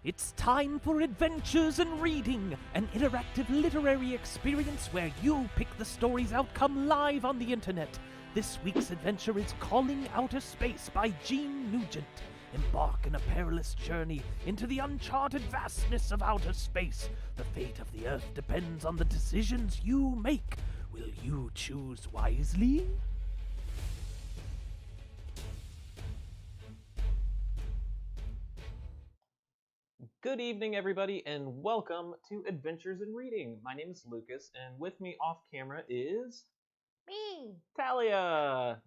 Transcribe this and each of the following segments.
It's time for Adventures in Reading, an interactive literary experience where you pick the story's outcome live on the internet. This week's adventure is Calling Outer Space by Jean Nugent. Embark on a perilous journey into the uncharted vastness of outer space. The fate of the Earth depends on the decisions you make. Will you choose wisely? Good evening, everybody, and welcome to Adventures in Reading. My name is Lucas, and with me off camera is Me! Talia.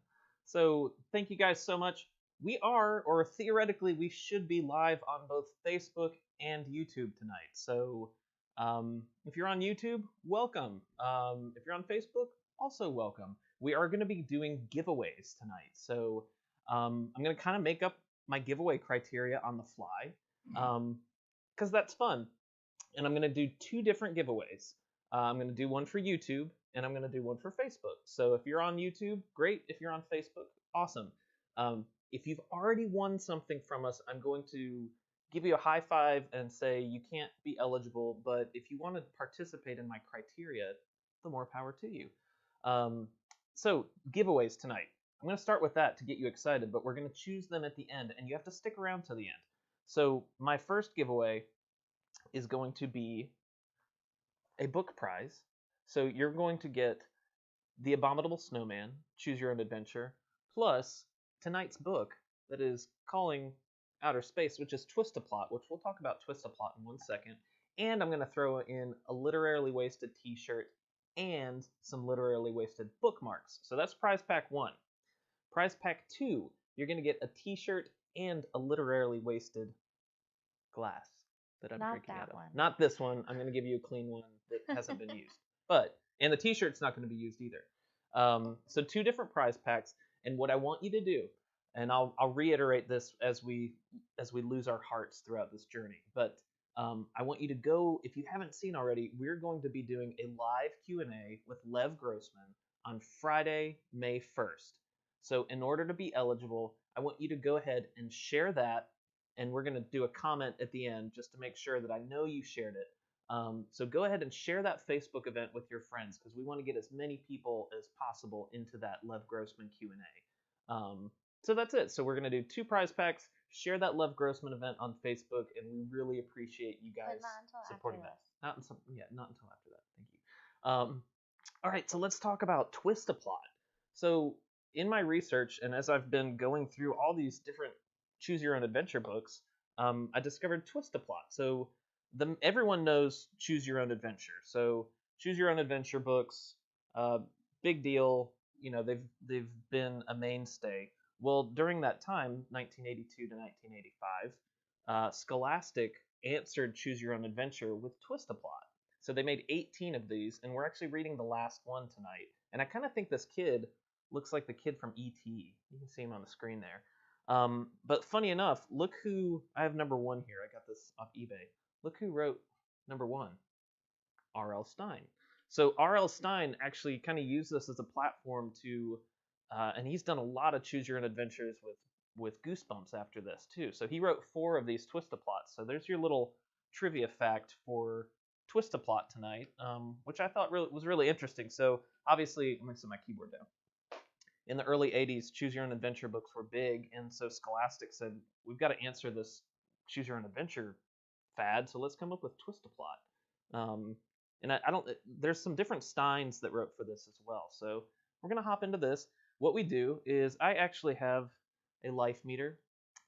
So thank you guys so much. We are, or theoretically, we should be live on both Facebook and YouTube tonight. So if you're on YouTube, welcome. If you're on Facebook, also welcome. We are going to be doing giveaways tonight. So I'm going to kind of make up my giveaway criteria on the fly. Because that's fun. And I'm going to do two different giveaways. I'm going to do one for YouTube, and I'm going to do one for Facebook. So if you're on YouTube, great. If you're on Facebook, awesome. If you've already won something from us, I'm going to give you a high five and say you can't be eligible, but if you want to participate in my criteria, the more power to you. So giveaways tonight. I'm going to start with that to get you excited, but we're going to choose them at the end, and you have to stick around to the end. So my first giveaway is going to be a book prize. So you're going to get The Abominable Snowman, Choose Your Own Adventure, plus tonight's book that is Calling Outer Space, which is Twist-A-Plot, which we'll talk about Twist-A-Plot in 1 second. And I'm going to throw in a Literarily Wasted t-shirt and some Literarily Wasted bookmarks. So that's prize pack 1. Prize pack 2, you're going to get a t-shirt and a Literarily Wasted glass that I'm drinking out of. Not this one. I'm going to give you a clean one that hasn't been used. And the t-shirt's not going to be used either. So 2 different prize packs, and what I want you to do, and I'll reiterate this as we lose our hearts throughout this journey, but I want you to go, if you haven't seen already, we're going to be doing a live Q&A with Lev Grossman on Friday, May 1st. So in order to be eligible, I want you to go ahead and share that, and we're going to do a comment at the end just to make sure that I know you shared it. So go ahead and share that Facebook event with your friends, because we want to get as many people as possible into that Lev Grossman Q&A. So that's it. So we're going to do 2 prize packs, share that Lev Grossman event on Facebook, and we really appreciate you guys supporting that. Not until after that. Thank you. All right, so let's talk about Twist-A-Plot. So in my research, and as I've been going through all these different Choose Your Own Adventure books, I discovered Twist-A-Plot. So everyone knows Choose Your Own Adventure. So Choose Your Own Adventure books, big deal. You know, they've been a mainstay. Well, during that time, 1982 to 1985, Scholastic answered Choose Your Own Adventure with Twist-A-Plot. So they made 18 of these, and we're actually reading the last one tonight. And I kind of think this kid looks like the kid from E.T. You can see him on the screen there. But funny enough, look who, I have number 1 here. I got this off eBay. Look who wrote number 1, R.L. Stine. So R.L. Stine actually kind of used this as a platform to, and he's done a lot of Choose Your Own Adventures with Goosebumps after this too. So he wrote 4 of these Twist-A-Plots. So there's your little trivia fact for Twist-A-Plot tonight, which I thought was really interesting. So obviously, I'm going to set my keyboard down. In the early 80s, Choose Your Own Adventure books were big, and so Scholastic said, we've got to answer this Choose Your Own Adventure fad, so let's come up with Twist-A-Plot. And there's some different Steins that wrote for this as well. So we're going to hop into this. What we do is I actually have a life meter.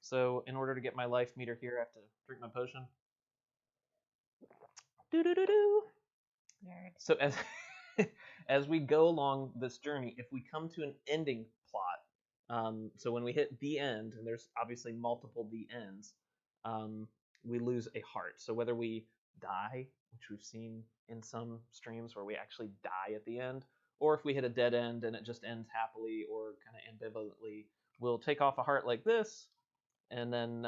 So in order to get my life meter here, I have to drink my potion. Do-do-do-do. Nerd. So as we go along this journey, if we come to an ending plot, so when we hit the end, and there's obviously multiple the ends, we lose a heart. So whether we die, which we've seen in some streams where we actually die at the end, or if we hit a dead end and it just ends happily or kind of ambivalently, we'll take off a heart like this, and then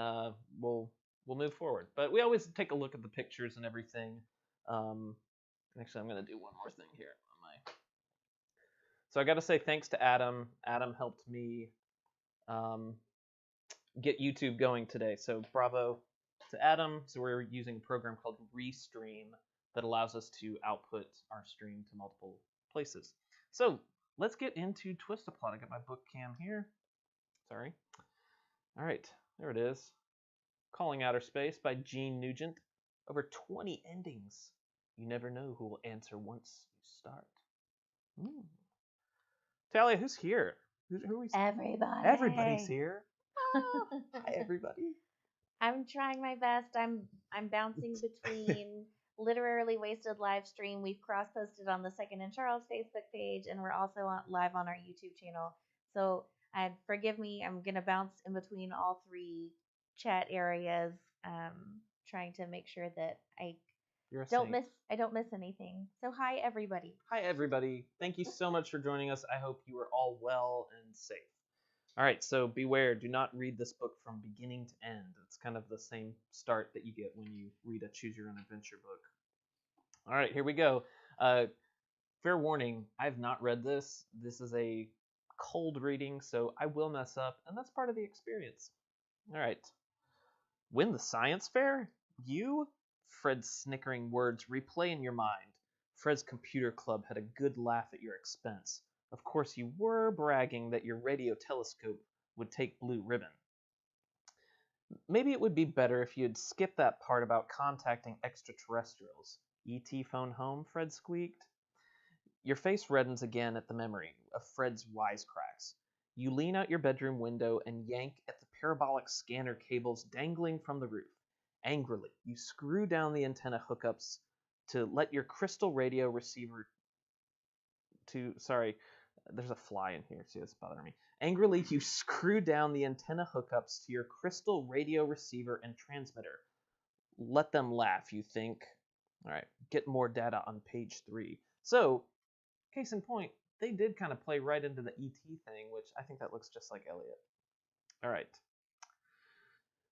we'll move forward. But we always take a look at the pictures and everything. Actually, I'm going to do one more thing here. So I got to say thanks to Adam. Adam helped me get YouTube going today. So bravo to Atom. So we're using a program called Restream that allows us to output our stream to multiple places. So let's get into Twist a Plot. I got my book cam here. Sorry. All right, there it is. Calling Outer Space by Jean Nugent. Over 20 endings. You never know who will answer once you start. Talia, who's here? Who are we? Everybody. Everybody's here. Hi, everybody. I'm trying my best. I'm bouncing between Literarily Wasted live stream. We've cross-posted on the Second and Charles Facebook page, and we're also live on our YouTube channel. So forgive me. I'm gonna bounce in between all three chat areas, trying to make sure that I don't miss anything. So hi everybody. Hi everybody. Thank you so much for joining us. I hope you are all well and safe. All right, so beware, do not read this book from beginning to end. It's kind of the same start that you get when you read a Choose Your Own Adventure book. All right, here we go. Fair warning, I've not read this. This is a cold reading, so I will mess up, and that's part of the experience. All right. Win the science fair? You? Fred's snickering words replay in your mind. Fred's computer club had a good laugh at your expense. Of course, you were bragging that your radio telescope would take blue ribbon. Maybe it would be better if you had skipped that part about contacting extraterrestrials. E.T. phone home, Fred squeaked. Your face reddens again at the memory of Fred's wisecracks. You lean out your bedroom window and yank at the parabolic scanner cables dangling from the roof. Angrily, you screw down the antenna hookups to let your crystal radio receiver there's a fly in here. See, that's bothering me. Angrily, you screw down the antenna hookups to your crystal radio receiver and transmitter. Let them laugh, you think. All right, get more data on page 3. So, case in point, they did kind of play right into the ET thing, which I think that looks just like Elliot. All right.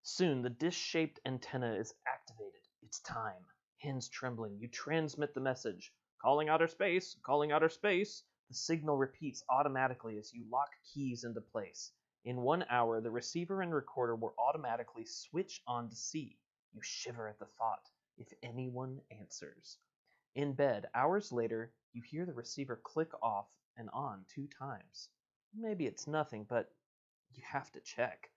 Soon, the dish-shaped antenna is activated. It's time. Hands trembling, you transmit the message. Calling outer space, calling outer space. The signal repeats automatically as you lock keys into place. In 1 hour, the receiver and recorder will automatically switch on to C. You shiver at the thought, if anyone answers. In bed, hours later, you hear the receiver click off and on 2 times. Maybe it's nothing, but you have to check.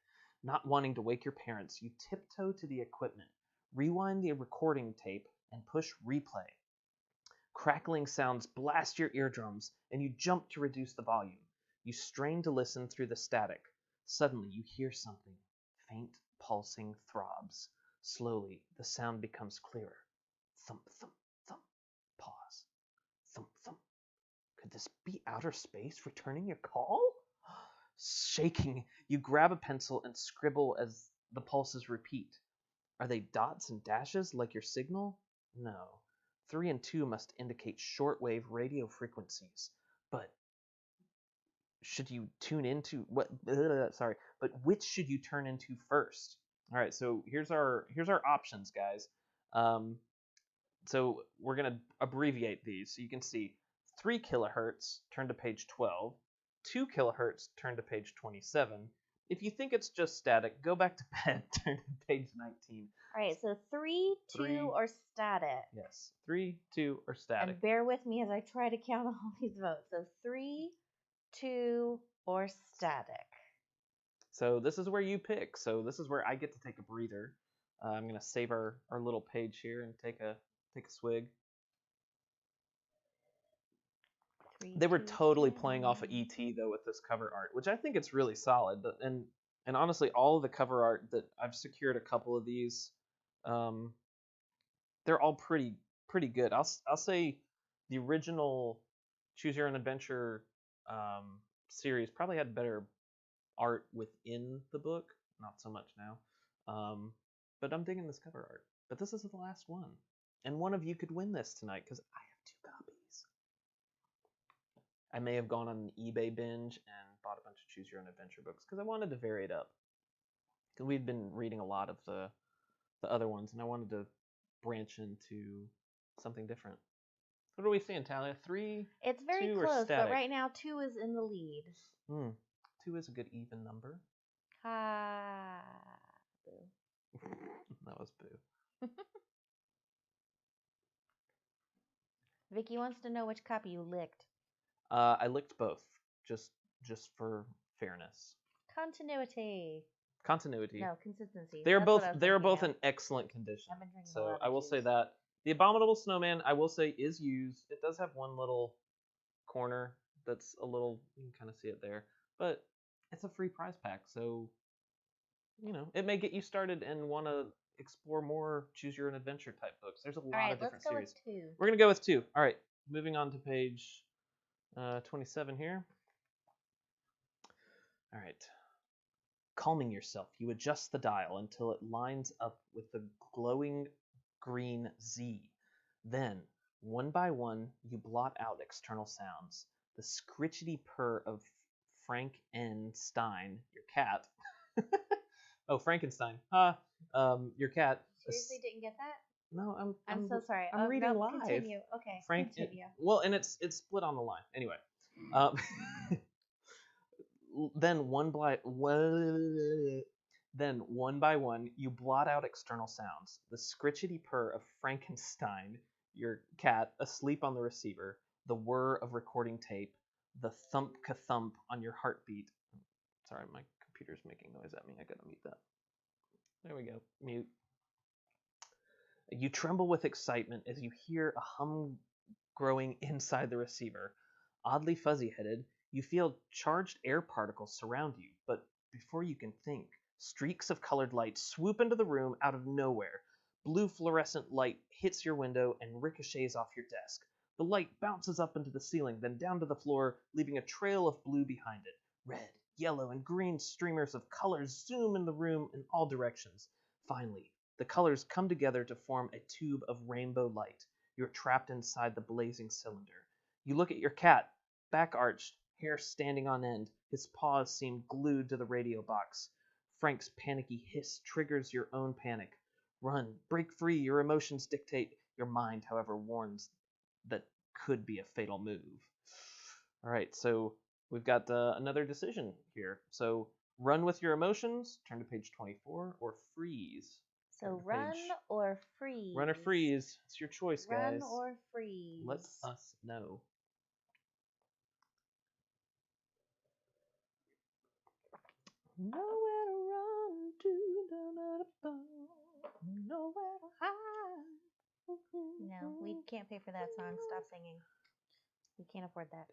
Not wanting to wake your parents, you tiptoe to the equipment, rewind the recording tape, and push replay. Crackling sounds blast your eardrums, and you jump to reduce the volume. You strain to listen through the static. Suddenly, you hear something. Faint, pulsing throbs. Slowly, the sound becomes clearer. Thump, thump, thump. Pause. Thump, thump. Could this be outer space returning your call? Shaking, you grab a pencil and scribble as the pulses repeat. Are they dots and dashes like your signal? No. 3 and 2 must indicate shortwave radio frequencies. But should you tune into what? But which should you turn into first? All right, so here's our options, guys. So we're gonna abbreviate these so you can see 3 kilohertz. Turn to page 12. 2 kilohertz. Turn to page 27. If you think it's just static, go back to bed. Turn to page 19. All right, so 3, 2, or static. Yes, 3, 2, or static. And bear with me as I try to count all these votes. So 3, 2, or static. So this is where you pick. So this is where I get to take a breather. I'm gonna save our little page here and take a swig. They were totally playing off of ET though with this cover art, which I think it's really solid. And honestly, all of the cover art that I've secured a couple of these, they're all pretty good. I'll say the original Choose Your Own Adventure series probably had better art within the book, not so much now. But I'm digging this cover art. But this is the last one, and one of you could win this tonight because I have 2 copies. I may have gone on an eBay binge and bought a bunch of Choose Your Own Adventure books because I wanted to vary it up. Because we'd been reading a lot of the other ones, and I wanted to branch into something different. What are we seeing, Talia? 3, It's very 2, close, or but static? right now 2 is in the lead. 2 is a good even number. Ha. That was boo. Vicky wants to know which copy you licked. I licked both, just for fairness. Continuity. Continuity. No, consistency. They're That's what both I was they're thinking both of. in excellent condition. I've been drinking a So lot of I will say juice. that the Abominable Snowman, I will say, is used. It does have one little corner that's a little, you can kind of see it there, but it's a free prize pack, so it may get you started and want to explore more choose your own adventure type books. There's a lot of different series. Let's go with 2. We're gonna go with 2. All right, moving on to page 27 here. All right. Calming yourself, you adjust the dial until it lines up with the glowing green Z. Then, one by one, you blot out external sounds. The scritchety purr of Frankenstein, your cat. Oh, Frankenstein. Your cat. Seriously, didn't get that? No, I'm so sorry. I'm reading no, live. Continue. Okay, continue. Well, and it's split on the line. Anyway. Then one by one, you blot out external sounds. The scritchety purr of Frankenstein, your cat, asleep on the receiver, the whir of recording tape, the thump-ka-thump on your heartbeat. Sorry, my computer's making noise at me. I gotta mute that. There we go. Mute. You tremble with excitement as you hear a hum growing inside the receiver. Oddly fuzzy-headed, you feel charged air particles surround you, but before you can think, streaks of colored light swoop into the room out of nowhere. Blue fluorescent light hits your window and ricochets off your desk. The light bounces up into the ceiling, then down to the floor, leaving a trail of blue behind it. Red, yellow, and green streamers of colors zoom in the room in all directions. Finally, the colors come together to form a tube of rainbow light. You're trapped inside the blazing cylinder. You look at your cat, back arched, hair standing on end. His paws seem glued to the radio box. Frank's panicky hiss triggers your own panic. Run, break free, your emotions dictate. Your mind, however, warns that could be a fatal move. All right, so we've got another decision here. So run with your emotions, turn to page 24, or freeze. So run or freeze? Run or freeze. It's your choice, guys. Run or freeze. Let us know. Nowhere to run to, nowhere to hide. No, we can't pay for that song. Stop singing. We can't afford that.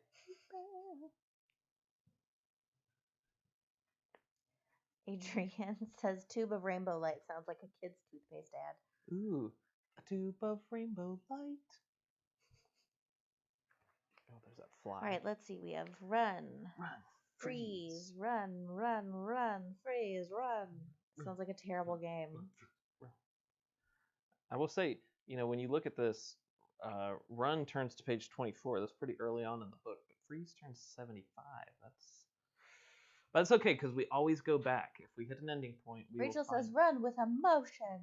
Adrian says tube of rainbow light sounds like a kid's toothpaste ad. Ooh, a tube of rainbow light. Oh, there's that fly. All right, let's see. We have run, freeze, run, freeze, run. Sounds like a terrible game. I will say, when you look at this, run turns to page 24. That's pretty early on in the book, but freeze turns 75. But it's okay because we always go back. If we hit an ending point, Rachel says run with emotion.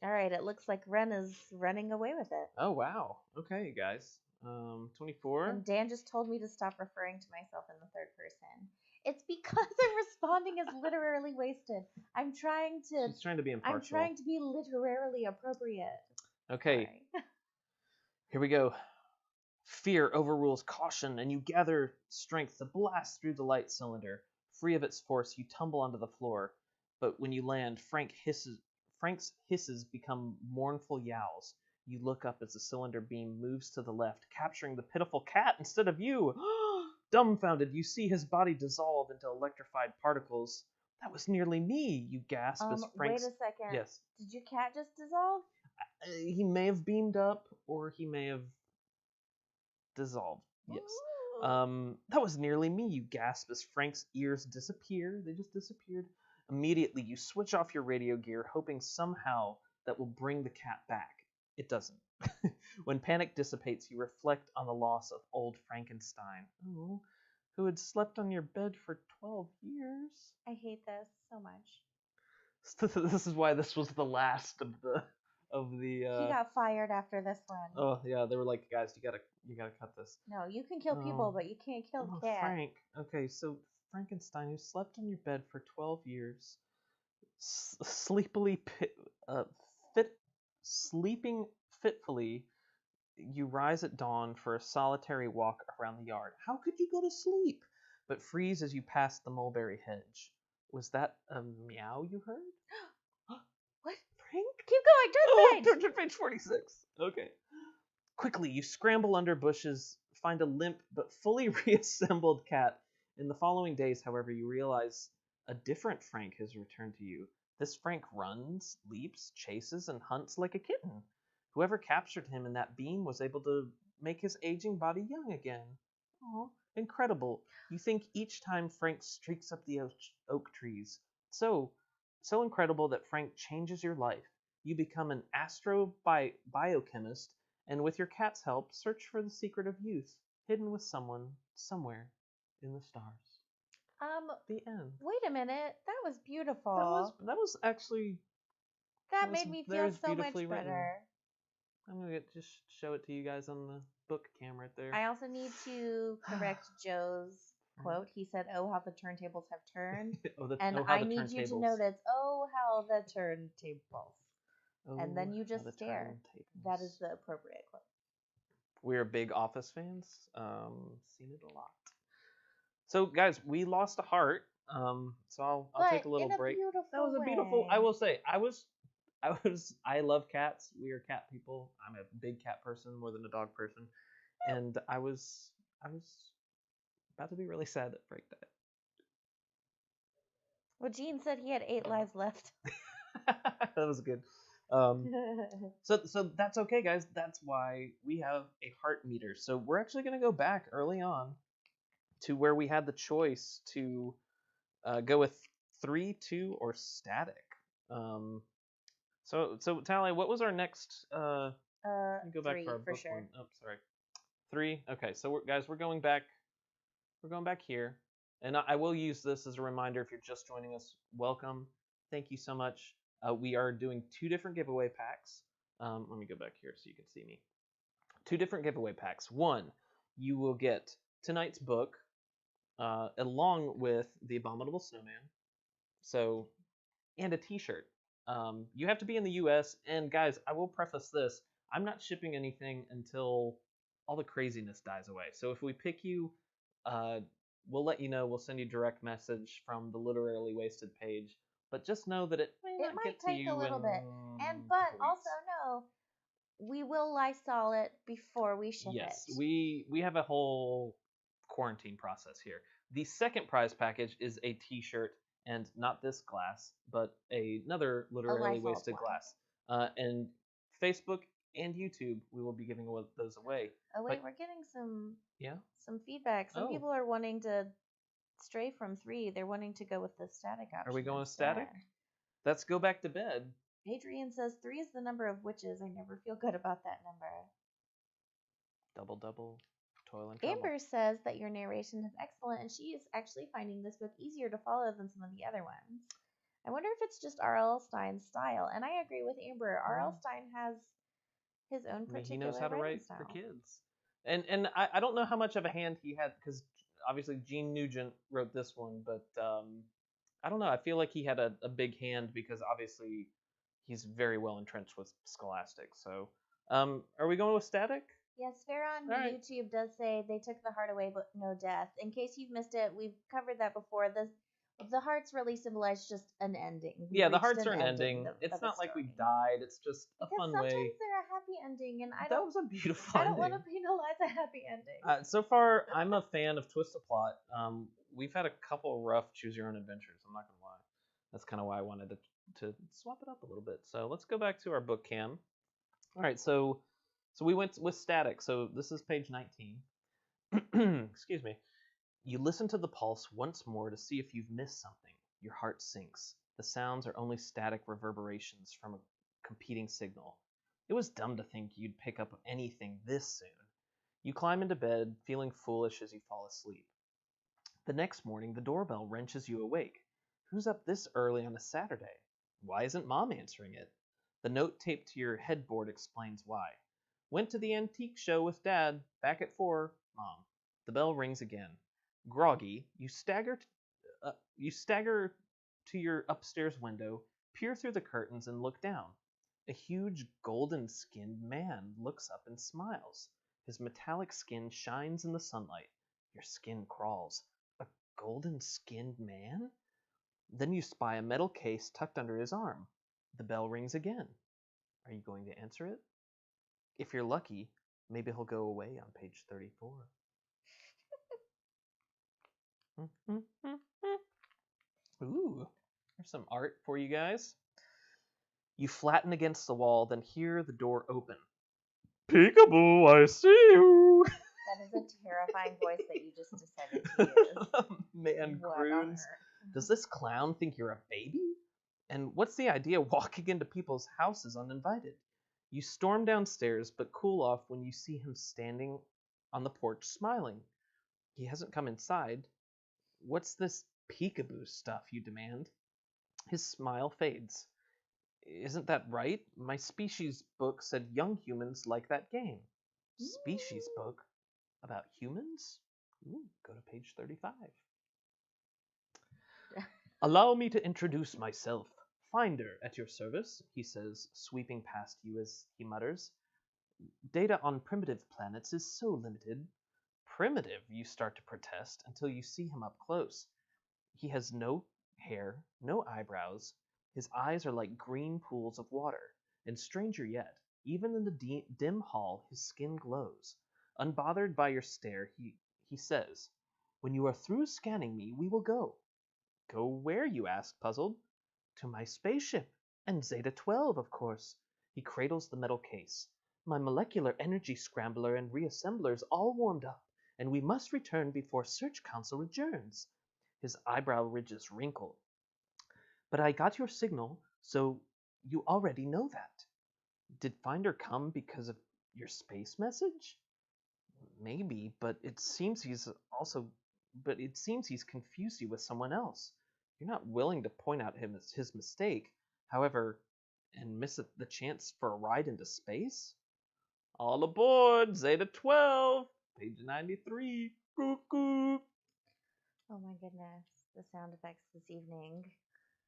All right, it looks like Ren is running away with it. Oh, wow. Okay, guys. 24. And Dan just told me to stop referring to myself in the third person. It's because I'm responding as literally wasted. She's trying to be impartial. I'm trying to be literally appropriate. Okay. Here we go. Fear overrules caution, and you gather strength to blast through the light cylinder. Free of its force, you tumble onto the floor. But when you land, Frank's hisses become mournful yowls. You look up as the cylinder beam moves to the left, capturing the pitiful cat instead of you. Dumbfounded, you see his body dissolve into electrified particles. That was nearly me, you gasp as Frank's... Wait a second. Yes. Did your cat just dissolve? He may have beamed up, or he may have dissolved. Yes. That was nearly me, you gasp as Frank's ears disappear. They just disappeared. Immediately, you switch off your radio gear, hoping somehow that will bring the cat back. It doesn't. When panic dissipates, you reflect on the loss of old Frankenstein, who had slept on your bed for 12 years. I hate this so much. This is why this was the last of the. He got fired after this one. Oh yeah, they were like, guys, you gotta cut this. No, you can kill people, but you can't kill the cat. Frank. Okay, so Frankenstein who slept on your bed for 12 years, sleeping fitfully, you rise at dawn for a solitary walk around the yard. How could you go to sleep, but freeze as you pass the mulberry hedge? Was that a meow you heard? What? Frank? Keep going. Turn the page. Turn to page 46. Okay. Quickly, you scramble under bushes, find a limp but fully reassembled cat. In the following days, however, you realize a different Frank has returned to you. This Frank runs, leaps, chases, and hunts like a kitten. Whoever captured him in that beam was able to make his aging body young again. Oh, incredible. You think each time Frank streaks up the oak trees. So incredible that Frank changes your life. You become an biochemist, and with your cat's help, search for the secret of youth, hidden with someone, somewhere, in the stars. The end. Wait a minute. That was beautiful. That was actually... That made me feel so much better. Written. I'm going to just show it to you guys on the book cam right there. I also need to correct Joe's quote. He said, "Oh, how the turntables have turned." I need you to notice, "Oh, how the turntables." And then you just stare. That is the appropriate quote. We're big Office fans. Seen it a lot. So, guys, we lost a heart. So I'll take a little break. That was a beautiful. I will say, I love cats. We are cat people. I'm a big cat person more than a dog person, and I was about to be really sad that Frank died. Well, Jean said he had 8 lives left. That was good. So that's okay, guys. That's why we have a heart meter. So we're actually going to go back early on to where we had the choice to go with 3, 2, or static. So Tally, what was our next? Let me go back 3 to our for book sure. one. Oh, sorry. 3. Okay, so we're going back. We're going back here, and I will use this as a reminder. If you're just joining us, welcome. Thank you so much. We are doing 2 different giveaway packs. Let me go back here so you can see me. 2 different giveaway packs. One, you will get tonight's book along with the Abominable Snowman, and a T-shirt. You have to be in the U.S. And guys, I will preface this: I'm not shipping anything until all the craziness dies away. So if we pick you, we'll let you know. We'll send you direct message from the Literarily Wasted page. But just know that it might get to you. It might take a little bit. But also know, we will Lysol it before we ship it. Yes, we have a whole quarantine process here. The second prize package is a T-shirt, and not this glass, but another Literarily Wasted glass. And Facebook and YouTube, we will be giving those away. Oh wait, we're getting some feedback. Some people are wanting to stray from 3. They're wanting to go with the static option. Are we going with static? Let's go back to bed. Adrian says 3 is the number of witches. I never feel good about that number. Double, toil and trouble. Amber says that your narration is excellent, and she is actually finding this book easier to follow than some of the other ones. I wonder if it's just R.L. Stein's style, and I agree with Amber. R.L. Stein has his own particular he knows how to write style. for kids. And I don't know how much of a hand he had, because obviously Jean Nugent wrote this one, but I don't know. I feel like he had a big hand because obviously he's very well entrenched with Scholastic. So are we going with static? Yes, Farah on YouTube does say they took the heart away, but no death. In case you've missed it, we've covered that before. The hearts really symbolize just an ending. The hearts are an ending. It's not like we died. It's just a fun way. Sometimes they're a happy ending, and that was a beautiful ending. I don't want to penalize a happy ending. So far, I'm a fan of Twist the Plot. We've had a couple rough choose your own adventures. I'm not gonna lie. That's kind of why I wanted to swap it up a little bit. So let's go back to our book cam. All right, so we went with static. So this is page 19. Excuse me. You listen to the pulse once more to see if you've missed something. Your heart sinks. The sounds are only static reverberations from a competing signal. It was dumb to think you'd pick up anything this soon. You climb into bed, feeling foolish as you fall asleep. The next morning, the doorbell wrenches you awake. Who's up this early on a Saturday? Why isn't Mom answering it? The note taped to your headboard explains why. Went to the antique show with Dad. Back at 4. Mom. The bell rings again. Groggy, you stagger You stagger to your upstairs window, peer through the curtains, and look down. A huge golden-skinned man looks up and smiles. His metallic skin shines in the sunlight. Your skin crawls. A golden-skinned man? Then you spy a metal case tucked under his arm. The bell rings again. Are you going to answer it? If you're lucky, maybe he'll go away on page 34. Ooh, there's some art for you guys. You flatten against the wall, then hear the door open. Peekaboo, I see you. That is a terrifying voice that you just decided to use. Man What on croons. earth? Does this clown think you're a baby? And what's the idea of walking into people's houses uninvited? You storm downstairs, but cool off when you see him standing on the porch smiling. He hasn't come inside. What's this peekaboo stuff, you demand? His smile fades. Isn't that right? My species book said young humans like that game. Species book? About humans? Ooh, go to page 35. Allow me to introduce myself. Finder at your service, he says, sweeping past you as he mutters. Data on primitive planets is so limited. Primitive, you start to protest until you see him up close. He has no hair, no eyebrows. His eyes are like green pools of water. And stranger yet, even in the dim hall, his skin glows. Unbothered by your stare, he says, When you are through scanning me, we will go. Go where, you ask, puzzled? To my spaceship, and Zeta 12, of course. He cradles the metal case. My molecular energy scrambler and reassemblers all warmed up, and we must return before Search Council adjourns. His eyebrow ridges wrinkle. But I got your signal, so you already know that. Did Finder come because of your space message? Maybe, but it seems he's confused you with someone else. You're not willing to point out his mistake, however, and miss the chance for a ride into space? All aboard, Zeta 12, page 93. Cuckoo. Oh my goodness, the sound effects this evening.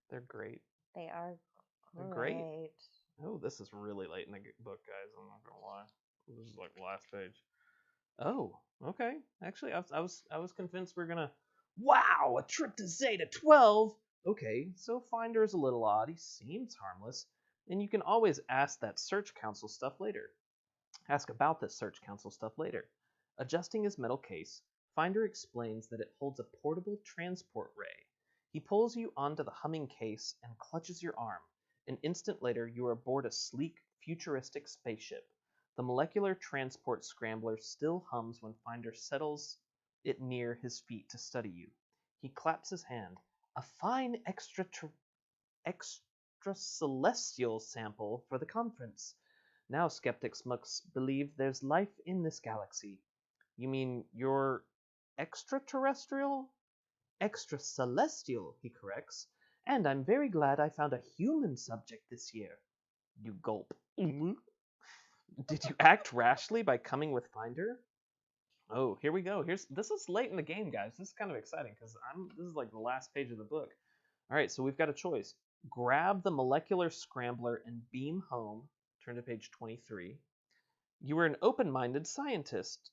They're great. They are They're great. Oh, this is really late in the book, guys. I'm not gonna lie. This is like the last page. Oh, okay. Actually, I was convinced we're gonna. Wow, a trip to Zeta 12. Okay, so Finder's a little odd. He seems harmless, and you can always ask that Search Council stuff later. Ask about this Search Council stuff later. Adjusting his metal case, Finder explains that it holds a portable transport ray. He pulls you onto the humming case and clutches your arm. An instant later, you are aboard a sleek, futuristic spaceship. The molecular transport scrambler still hums when Finder settles it near his feet to study you. He claps his hand. A fine extracelestial sample for the conference. Now skeptics must believe there's life in this galaxy. You mean you're extraterrestrial? Extracelestial, he corrects. And I'm very glad I found a human subject this year. You gulp. Did you act rashly by coming with Finder? Oh, here we go. This is late in the game, guys. This is kind of exciting because this is like the last page of the book. All right, so we've got a choice. Grab the molecular scrambler and beam home. Turn to page 23. You were an open-minded scientist.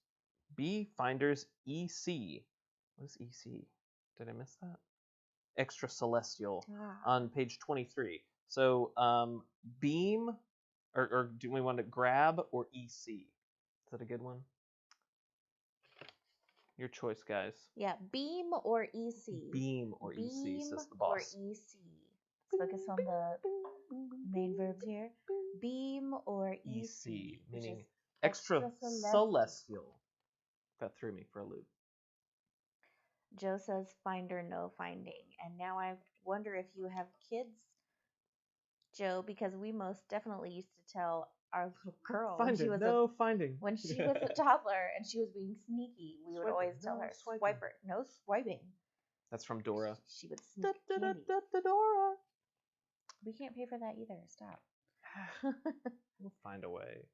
B. Finder's EC. What is EC? Did I miss that? Extracelestial on page 23. So beam, or do we want to grab or EC? Is that a good one? Your choice, guys. Yeah, beam or EC. Beam or EC, says the boss. Or EC. Let's focus on the main verbs here. Beam or EC. Meaning extracelestial. That threw me for a loop. Joe says Finder, no finding. And now I wonder if you have kids, Joe, because we most definitely used to tell our little girl finding. When she was a toddler and she was being sneaky, we would always tell her, swipe her. No swiping. That's from Dora. She would sneak candy. Dora. We can't pay for that either. Stop. We'll find a way.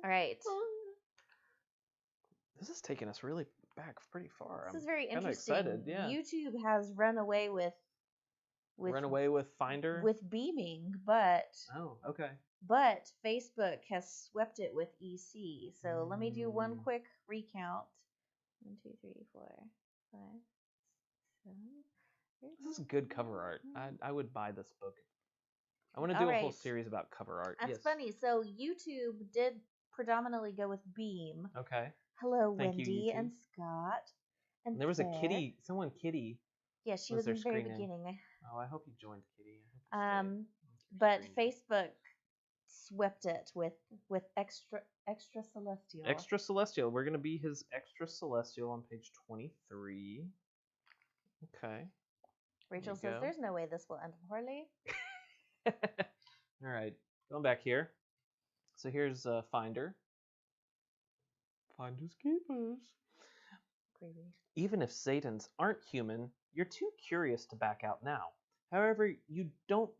All right. This is taking us really back pretty far. This is very kinda interesting. excited, yeah. YouTube has run away with Run away with Finder? with beaming, but Oh, okay. Facebook has swept it with EC. So let me do one quick recount. 1, 2, 3, 4, 5, 7. This is good cover art. I would buy this book. I want to do a whole series about cover art. That's funny. So YouTube did predominantly go with Beam. Okay. Hello, Thank you, Wendy YouTube. and Scott. And there was a Claire. Kitty. Someone Kitty. Yeah, she was was in the their very screen name. beginning. Oh, I hope you joined Kitty. I hope you stayed. But Facebook swept it with extra celestial. Extra Celestial. We're gonna be his Extra Celestial on page 23. Okay. Rachel says there's no way this will end poorly. All right, going back here. So here's Finder. Finders keepers. Creepy. Even if Satans aren't human, you're too curious to back out now. However, you don't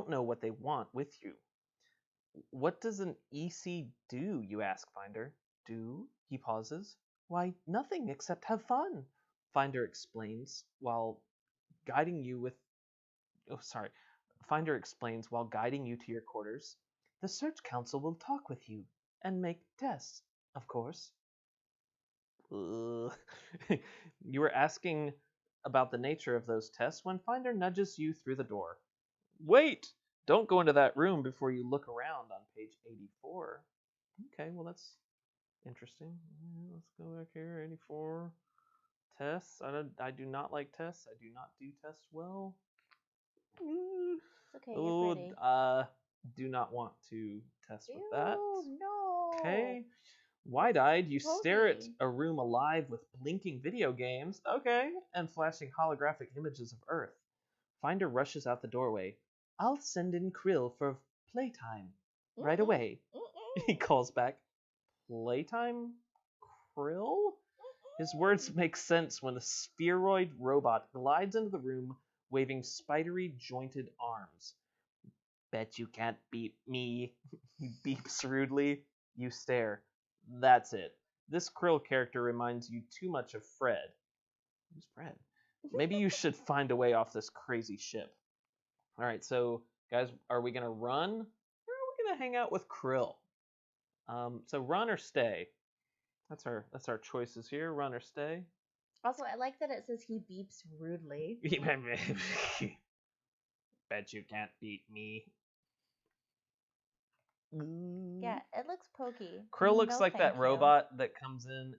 know what they want with you. What does an EC do, you ask Finder. Do? He pauses. Why, nothing except have fun, Finder explains while guiding you to your quarters. The Search Council will talk with you and make tests, of course. You were asking about the nature of those tests when Finder nudges you through the door. Wait! Don't go into that room before you look around on page 84. Okay, well that's interesting. Let's go back here. 84. Tests. I do not like tests. I do not do tests well. It's okay, you're pretty. Do not want to test with Ew, that. No. Okay. Wide-eyed, you stare at a room alive with blinking video games, okay, and flashing holographic images of Earth. Finder rushes out the doorway. I'll send in Krill for playtime right away. He calls back. Playtime? Krill? His words make sense when a spheroid robot glides into the room, waving spidery, jointed arms. Bet you can't beat me, he beeps rudely. You stare. That's it. This Krill character reminds you too much of Fred. Who's Fred? Maybe you should find a way off this crazy ship. Alright, so guys, are we gonna run or are we gonna hang out with Krill? So run or stay? That's our choices here. Run or stay. Also, I like that it says he beeps rudely. Bet you can't beat me. Yeah, it looks pokey. Krill looks like that robot that comes in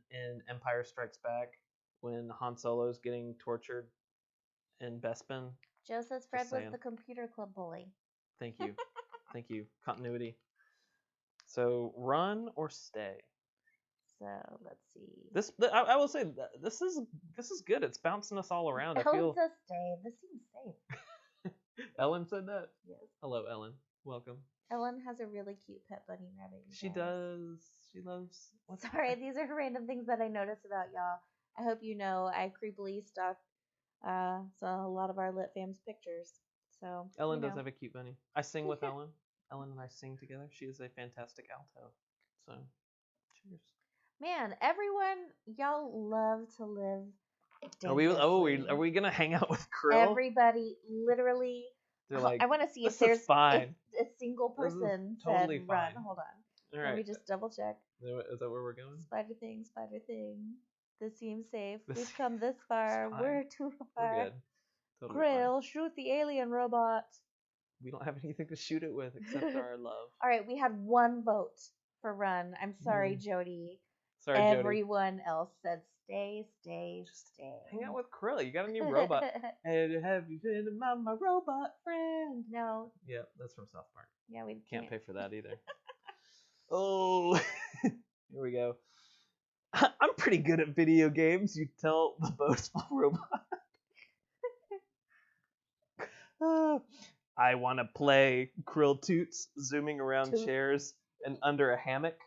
Empire Strikes Back when Han Solo's getting tortured in Bespin. Joe says Fred was the computer club bully. Thank you. Thank you. Continuity. So, run or stay? So, let's see. I will say, this is good. It's bouncing us all around. Ellen says stay. This seems safe. Ellen said that? Yes. Hello, Ellen. Welcome. Ellen has a really cute pet bunny rabbit. She does. She loves... Sorry, these are random things that I noticed about y'all. I hope you know I creepily stalk a lot of our Lit Fam's pictures. So Ellen does have a cute bunny. I sing with Ellen. Ellen and I sing together. She is a fantastic alto. So, cheers. Man, everyone, y'all love to live dangerously. Are we gonna hang out with Krill? Everybody, literally. They're like, I want to see if there's if a single person totally said fine. run. Hold on. All right. Let me just double check. Is that where we're going? Spider thing, spider thing. This seems safe. We've come this far. We're too far. We're good. Totally Krill, shoot the alien robot. We don't have anything to shoot it with except our love. All right, we had one vote for run. I'm sorry, Jody. Sorry, Everyone else said stay, stay, stay. Hang out with Krill. You got a new robot. Hey, have you been my robot friend? No. Yeah, that's from South Park. Yeah, we can't pay for that either. Oh, here we go. I'm pretty good at video games, you tell the boastful robot. I want to play, Krill toots, zooming around chairs and under a hammock.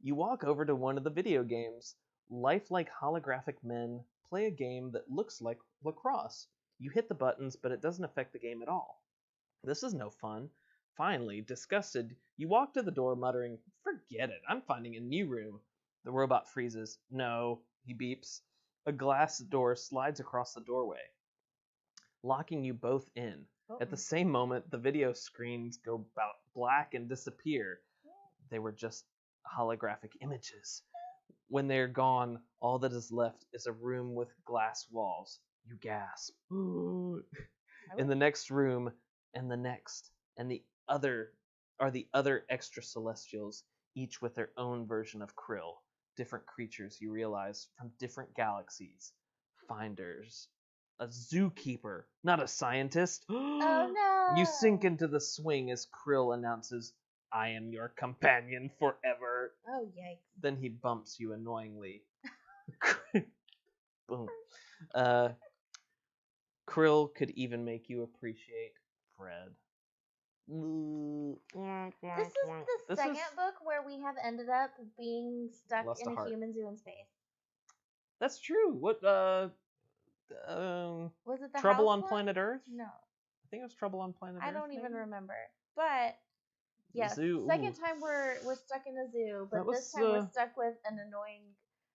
You walk over to one of the video games. Lifelike holographic men play a game that looks like lacrosse. You hit the buttons, but it doesn't affect the game at all. This is no fun. Finally, disgusted, you walk to the door muttering, "Forget it, I'm finding a new room." The robot freezes. "No," he beeps. A glass door slides across the doorway, locking you both in. At the same moment, the video screens go black and disappear. They were just holographic images. When they're gone, all that is left is a room with glass walls. You gasp. In the next room, and the next, and the other are the other extra celestials, each with their own version of Krill. Different creatures, you realize, from different galaxies. Finders. A zookeeper, not a scientist. Oh no! You sink into the swing as Krill announces, "I am your companion forever." Oh yikes! Then he bumps you annoyingly. Boom. Krill could even make you appreciate Fred. This is the second book where we have ended up being stuck Lost in a a heart. human zoo in space. That's true. What? Was it the Trouble house on one? Planet Earth? No, I think it was Trouble on Planet I Earth. don't even maybe? remember. But yes, Zoo, second ooh. time we're stuck in a zoo, but That this was, time we're stuck with an annoying,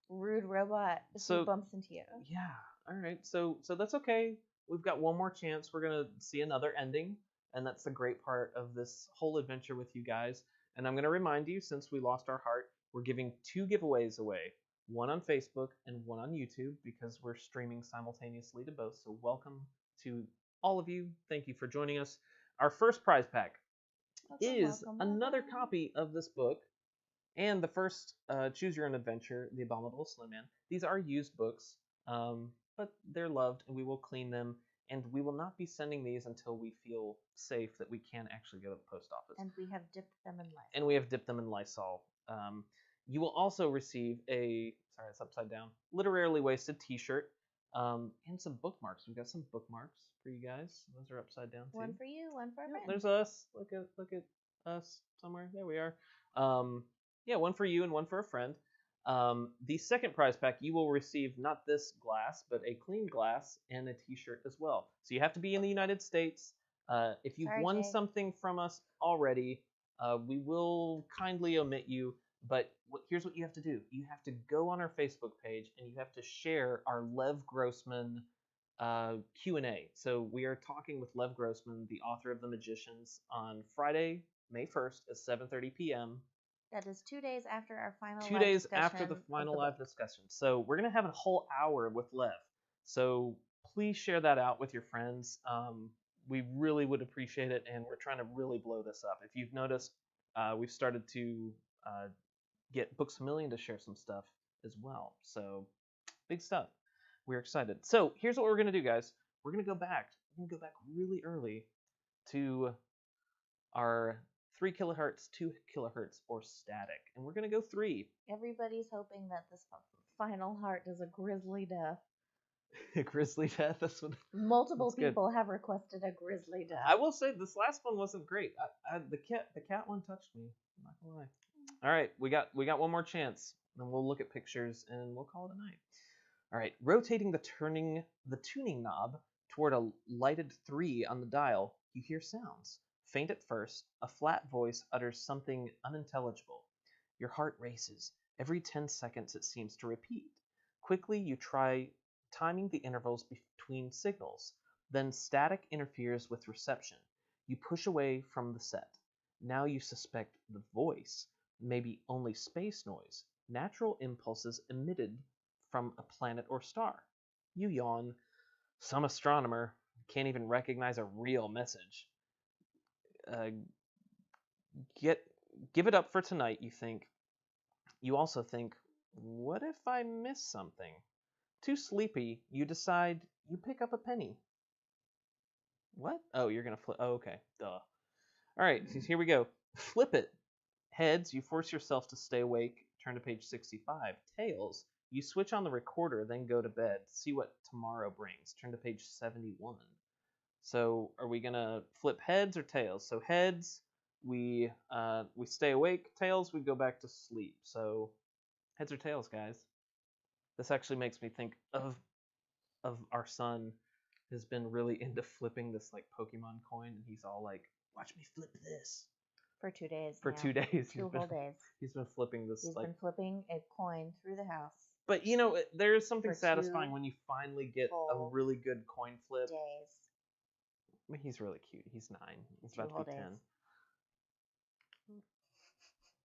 rude robot who bumps into you. Yeah. All right. So that's okay. We've got one more chance. We're gonna see another ending, and that's the great part of this whole adventure with you guys. And I'm gonna remind you, since we lost our heart, we're giving 2 giveaways away. One on Facebook and one on YouTube, because we're streaming simultaneously to both. So welcome to all of you. Thank you for joining us. Our first prize pack is another copy of this book and the first Choose Your Own Adventure, The Abominable Snowman. These are used books, but they're loved, and we will clean them, and we will not be sending these until we feel safe that we can actually go to the post office. And we have dipped them in Lysol. You will also receive sorry, it's upside down, Literarily Wasted t-shirt, and some bookmarks. We've got some bookmarks for you guys. Those are upside down too. One for you, one for a friend. There's us. Look at us somewhere. There we are. One for you and one for a friend. The second prize pack, you will receive not this glass, but a clean glass and a t-shirt as well. So you have to be in the United States. If you've won something from us already, we will kindly omit you. But here's what you have to do. You have to go on our Facebook page, and you have to share our Lev Grossman Q&A. So we are talking with Lev Grossman, the author of The Magicians, on Friday, May 1st at 7:30 p.m. That is 2 days after our final 2 days after the final live discussion. So we're going to have a whole hour with Lev. So please share that out with your friends. We really would appreciate it, and we're trying to really blow this up. If you've noticed, we've started to get Books A Million to share some stuff as well. So big stuff. We're excited. So here's what we're going to do, guys. We're going to go back. We're going to go back really early to our 3 kilohertz, 2 kilohertz, or static. And we're going to go 3. Everybody's hoping that this final heart is a grisly death. A grisly death? That's what. Multiple people have requested a grisly death. I will say this last one wasn't great. The cat one touched me. I'm not going to lie. All right, we got one more chance. Then we'll look at pictures and we'll call it a night. All right, rotating the tuning knob toward a lighted 3 on the dial, you hear sounds. Faint at first, a flat voice utters something unintelligible. Your heart races. Every 10 seconds it seems to repeat. Quickly you try timing the intervals between signals. Then static interferes with reception. You push away from the set. Now you suspect the voice may be only space noise, natural impulses emitted from a planet or star. You yawn. Some astronomer can't even recognize a real message. Give it up for tonight, you think. You also think, what if I miss something? Too sleepy, you decide you pick up a penny. What? Oh, you're going to flip. Oh, okay. Duh. All right, so here we go. Flip it. Heads, you force yourself to stay awake. Turn to page 65. Tails, you switch on the recorder, then go to bed. See what tomorrow brings. Turn to page 71. So are we going to flip heads or tails? So heads, we stay awake. Tails, we go back to sleep. So heads or tails, guys? This actually makes me think of our son has been really into flipping this like Pokemon coin, and he's all like Watch me flip this. For 2 days. For now. 2 days. 2 whole days. He's been flipping this. He's been flipping a coin through the house. But you know, there is something For satisfying 2 when you finally get a whole really good coin flip. days. I mean, he's really cute. He's 9. He's 2 about whole to be 10. days.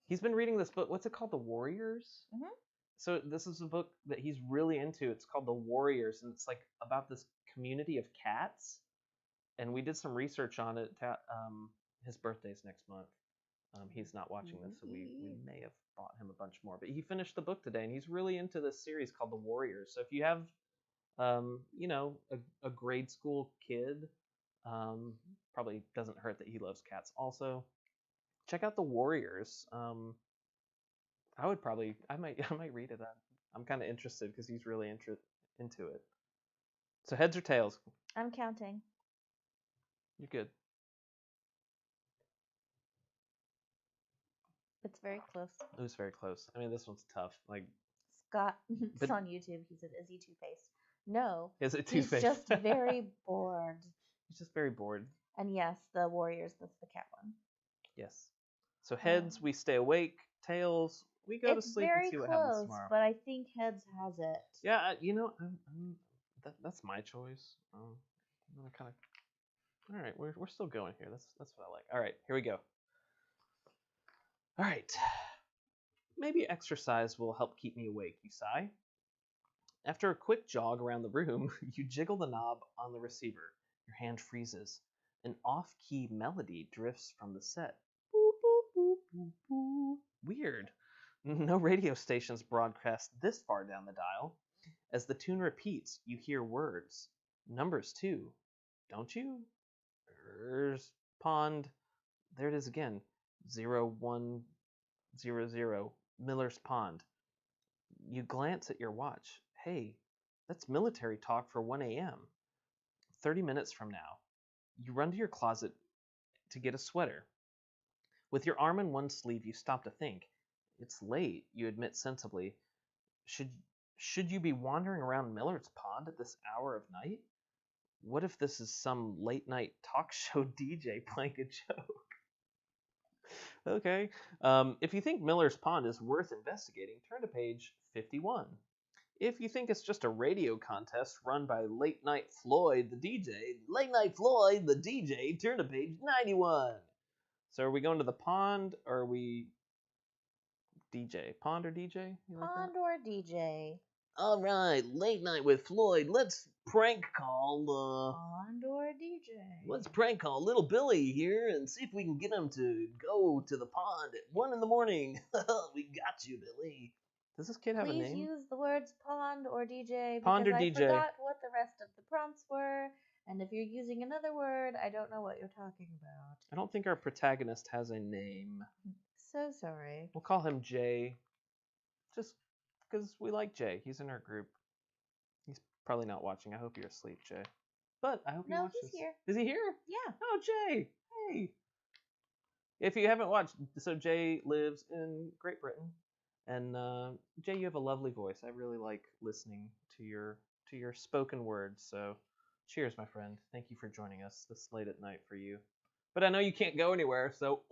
He's been reading this book. What's it called? The Warriors? Mhm. So this is a book that he's really into. It's called The Warriors, and it's like about this community of cats. And we did some research on it. His birthday's next month. He's not watching this, so we may have bought him a bunch more. But he finished the book today, and he's really into this series called The Warriors. So if you have, you know, a grade school kid, probably doesn't hurt that he loves cats also. Check out The Warriors. I might read it. I'm kind of interested because he's really into it. So heads or tails? I'm counting. You're good. It's very close. It was very close. I mean, this one's tough. Like Scott, it's But- on YouTube. He said, "Is he two-faced?" No. Is it He's Two-Face? just very bored. He's just very bored. And yes, the Warriors. That's the cat one. Yes. So heads, we stay awake. Tails, we go to It's sleep very and see what happens close, tomorrow. but I think heads has it. Yeah, you know, that's my choice. I'm gonna kind of. All right, we're still going here. That's what I like. All right, here we go. All right. Maybe exercise will help keep me awake, you sigh. After a quick jog around the room, you jiggle the knob on the receiver. Your hand freezes. An off-key melody drifts from the set. Boop, boop, boop, boop, boop. Weird. No radio stations broadcast this far down the dial. As the tune repeats, you hear words. Numbers, too. Don't you? Pond. There it is again. 0100. Miller's Pond. You glance at your watch. Hey, that's military talk for 1 a.m. 30 minutes from now. You run to your closet to get a sweater. With your arm in one sleeve, you stop to think. It's late, you admit sensibly. Should you be wandering around Miller's Pond at this hour of night? What if this is some late night talk show DJ playing a joke? Okay. If you think Miller's Pond is worth investigating, turn to page 51. If you think it's just a radio contest run by Late Night Floyd, the DJ, turn to page 91. So are we going to the pond, or are we DJ? Pond or DJ? You like Pond or DJ? All right, Late Night with Floyd. Let's prank call. Pond or DJ? Let's prank call little Billy here and see if we can get him to go to the pond at 1 in the morning. We got you, Billy. Does this kid have a Please name? use the words pond or DJ Pond or because I DJ. forgot what the rest of the prompts were, and if you're using another word, I don't know what you're talking about. I don't think our protagonist has a name. So sorry. We'll call him Jay, just because we like Jay. He's in our group. He's probably not watching. I hope you're asleep, Jay. But I hope he No, watches. he's here. Is he here? Yeah. Oh, Jay. Hey. If you haven't watched, so Jay lives in Great Britain. And Jay, you have a lovely voice. I really like listening to your spoken words. So, cheers, my friend. Thank you for joining us this late at night for you. But I know you can't go anywhere, so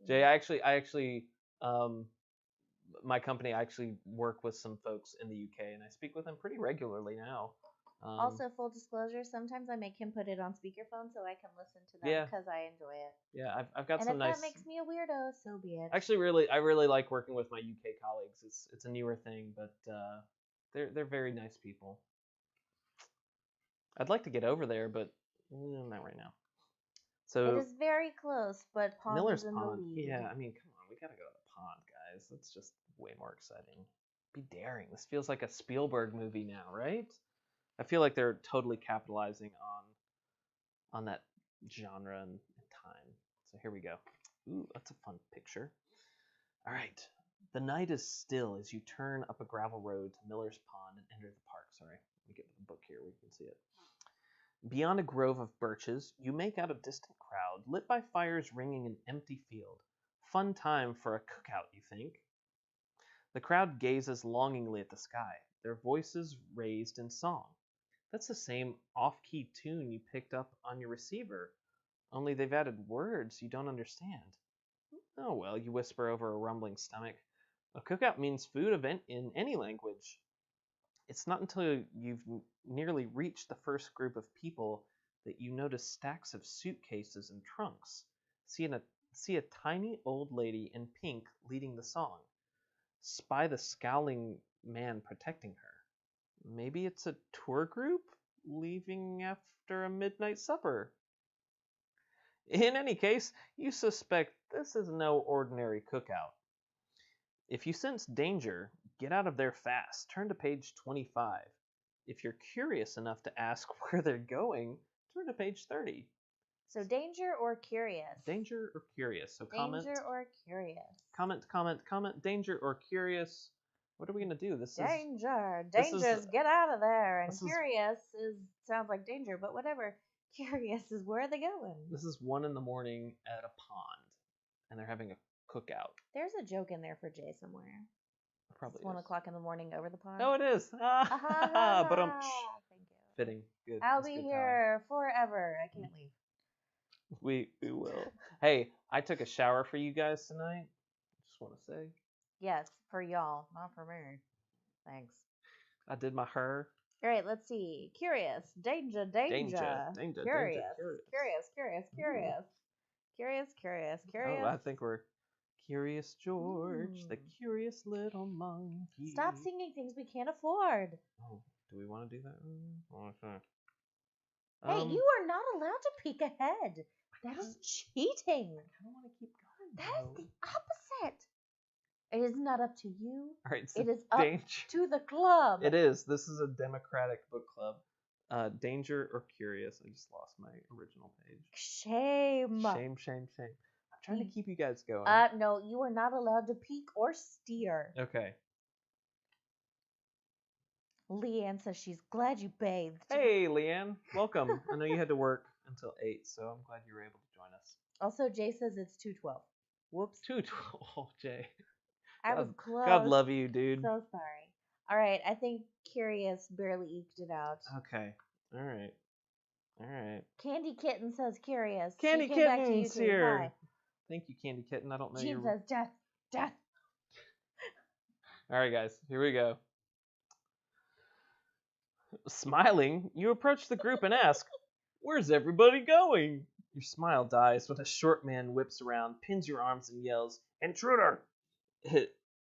Jay, I actually, my company, I actually work with some folks in the UK, and I speak with them pretty regularly now. Also, full disclosure, sometimes I make him put it on speakerphone so I can listen to them Yeah. because I enjoy it. Yeah, I've got And some if nice. that makes me a weirdo, so be it. Actually, I really like working with my UK colleagues. It's a newer thing, but they're very nice people. I'd like to get over there, but not right now. So It is very close, but Pond Miller's is in Pond. the lead. Yeah, I mean, come on, we gotta go to the pond, guys. That's just way more exciting. Be daring. This feels like a Spielberg movie now, right? I feel like they're totally capitalizing on that genre and time. So here we go. Ooh, that's a fun picture. All right. The night is still as you turn up a gravel road to Miller's Pond and enter the park. Sorry, let me get to the book here where you can see it. Beyond a grove of birches, you make out a distant crowd, lit by fires ringing an empty field. Fun time for a cookout, you think? The crowd gazes longingly at the sky, their voices raised in song. That's the same off-key tune you picked up on your receiver. Only they've added words you don't understand. Oh well, you whisper over a rumbling stomach. A cookout means food event in any language. It's not until you've nearly reached the first group of people that you notice stacks of suitcases and trunks. See a tiny old lady in pink leading the song. Spy the scowling man protecting her. Maybe it's a tour group leaving after a midnight supper. In any case, you suspect this is no ordinary cookout. If you sense danger, get out of there fast. Turn to page 25. If you're curious enough to ask where they're going, turn to page 30. So danger or curious? Danger or curious. So comment. Danger or curious? Comment. Danger or curious. What are we gonna do? Danger. this is- Danger's get out of there. And this is- curious sounds like danger, but whatever. Curious is where are they going? This is 1 in the morning at a pond, and they're having a cookout. There's a joke in there for Jay somewhere. Probably It's 1 is. o'clock in the morning over the pond. Oh, it is. But Thank you. fitting. Good. I'll That's be good here forever. I can't leave. timing. We will. Hey, I took a shower for you guys tonight. Just want to say Yes, for y'all, not for me. Thanks. I did my hair. All right, let's see. Curious. Danger. Danger. Curious. Curious. Oh, I think we're Curious George, the curious little monkey. Stop singing things we can't afford. Oh, do we want to do that? Hey, you are not allowed to peek ahead. That is cheating. I don't want to keep going. That is the opposite. It is not up to you. All right, so It is up danger. to the club. It is. This is a democratic book club. Danger or curious? I just lost my original page. Shame. Shame. I'm trying to keep you guys going. No, you are not allowed to peek or steer. Okay. Leanne says she's glad you bathed. Hey, Leanne. Welcome. I know you had to work until 8, so I'm glad you were able to join us. Also, Jay says it's 2:12. Whoops. 2-12. Oh, Jay. I was close. God love you, dude. So sorry. All right, I think Curious barely eked it out. Okay. All right. Candy Kitten says Curious. She Candy came back to Kitten's YouTube. here. Hi. Thank you, Candy Kitten. I don't know Jean your... says death. All right, guys. Here we go. Smiling, you approach the group and ask, "Where's everybody going?" Your smile dies when a short man whips around, pins your arms, and yells, "Intruder!"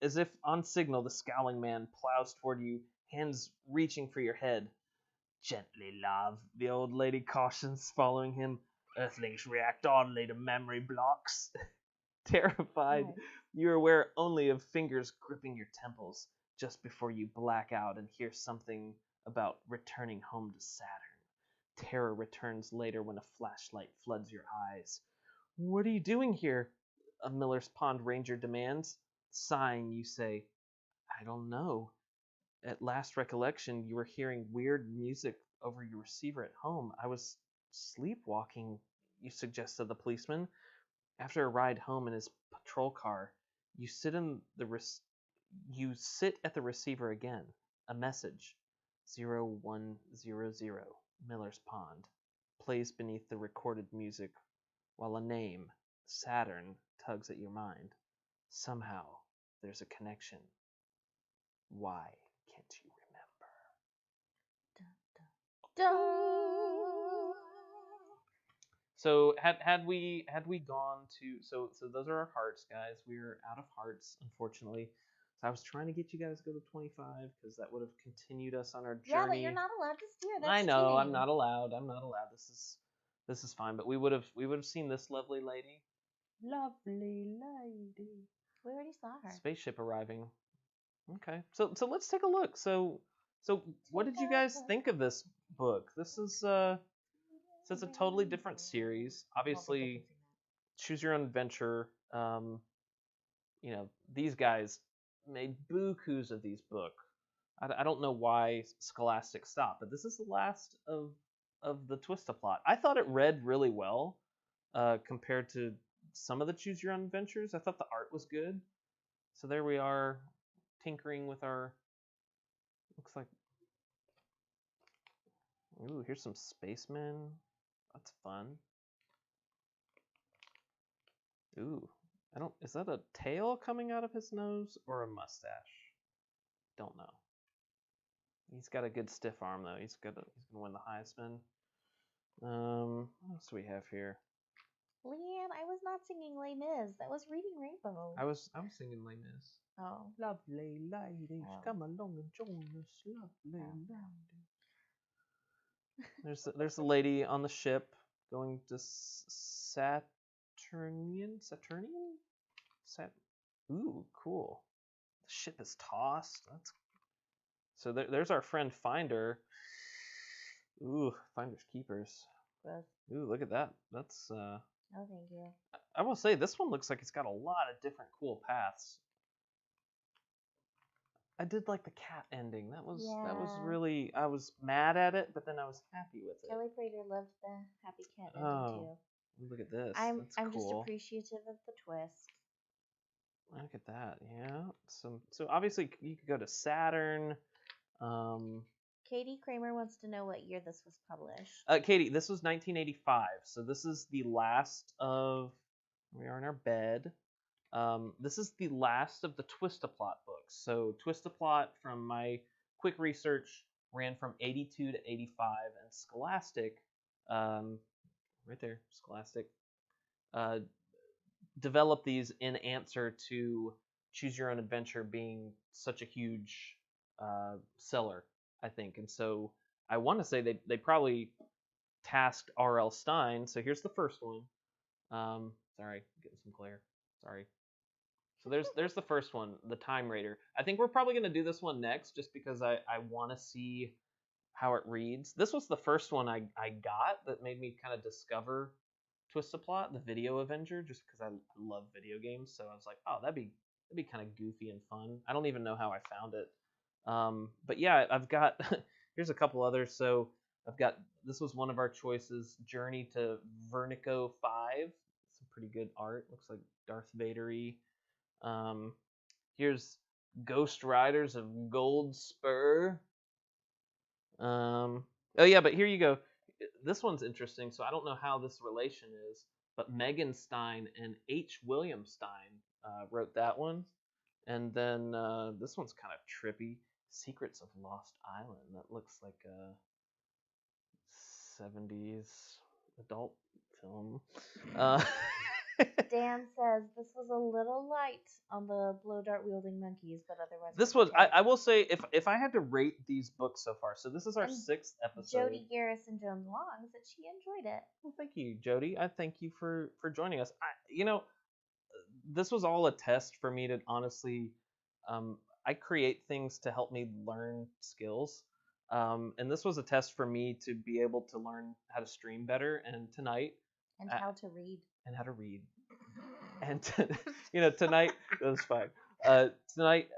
As if on signal, the scowling man plows toward you, hands reaching for your head. "Gently, love," the old lady cautions, following him. "Earthlings react oddly to memory blocks." Terrified, Nice. you're aware only of fingers gripping your temples just before you black out and hear something about returning home to Saturn. Terror returns later when a flashlight floods your eyes. "What are you doing here?" a Miller's Pond ranger demands. Sighing, you say, "I don't know. At last recollection, you were hearing weird music over your receiver at home. I was sleepwalking," you suggest to the policeman. After a ride home in his patrol car, you sit at the receiver again. A message, 0100, Miller's Pond, plays beneath the recorded music, while a name, Saturn, tugs at your mind. Somehow, there's a connection. Why can't you remember? So had we gone to so those are our hearts, guys. We're out of hearts, unfortunately. So I was trying to get you guys to go to 25 because that would have continued us on our journey. Yeah, but you're not allowed to steer. That's I know, I'm cheating. not allowed. This is fine. But we would have seen this lovely lady. Lovely lady. We already saw her. Spaceship arriving. Okay. So let's take a look. So what did you guys think of this book? This is so it's a totally different series. Obviously, choose your own adventure. These guys made bukus of these books. I don't know why Scholastic stopped, but this is the last of the Twist-a-Plot. I thought it read really well compared to some of the Choose Your Own Adventures. I thought the art was good. So there we are, tinkering with our. Looks like. Ooh, here's some spacemen. That's fun. Ooh, I don't. Is that a tail coming out of his nose or a mustache? Don't know. He's got a good stiff arm though. He's gonna win the Heisman. What else do we have here? Leanne, I was not singing Les Mis. That was Reading Rainbow. I was singing Les Mis. Oh. Lovely ladies, Oh. come along and join us, lovely Oh. ladies. There's a lady on the ship going to Saturnian? Ooh, cool. The ship is tossed. So there's our friend Finder. Ooh, Finders Keepers. Gross. Ooh, look at that. That's Oh, thank you. I will say this one looks like it's got a lot of different cool paths. I did like the cat ending. That was really, I was mad at it, but then I was happy with it. Kelly Prater loved the happy cat ending Oh, look at this. too. That's I'm cool. just appreciative of the twist. Look at that. Yeah. So obviously you could go to Saturn. Katie Kramer wants to know what year this was published. Katie, this was 1985. So this is the last of. We are in our bed. This is the last of the Twist-a-Plot books. So Twist-a-Plot, from my quick research, ran from 82 to 85, and Scholastic, right there, Scholastic, developed these in answer to Choose Your Own Adventure being such a huge seller, I think. And so I want to say they probably tasked R.L. Stine. So here's the first one. Sorry, getting some glare. Sorry. So there's the first one, the Time Raider. I think we're probably going to do this one next just because I want to see how it reads. This was the first one I got that made me kind of discover Twist-a-Plot, the Video Avenger, just because I love video games. So I was like, oh, that'd be kind of goofy and fun. I don't even know how I found it. But yeah, I've got, here's a couple others. So I've got, this was one of our choices, Journey to Vernico 5. Some pretty good art. Looks like Darth Vader-y. Here's Ghost Riders of Gold Spur. Oh yeah, but here you go. This one's interesting, so I don't know how this relation is, but Megan Stein and H. William Stein wrote that one. And then this one's kind of trippy. Secrets of Lost Island. That looks like a 70s adult film. Dan says this was a little light on the blow dart wielding monkeys, but otherwise. This was, I will say, if I had to rate these books so far, so this is our 6th episode. Jody Garrison Jones Long said she enjoyed it. Well, thank you, Jody. I thank you for joining us. This was all a test for me to honestly, I create things to help me learn skills. And this was a test for me to be able to learn how to stream better. And tonight. And how to read. And how to read. And, tonight, that was fine. Tonight,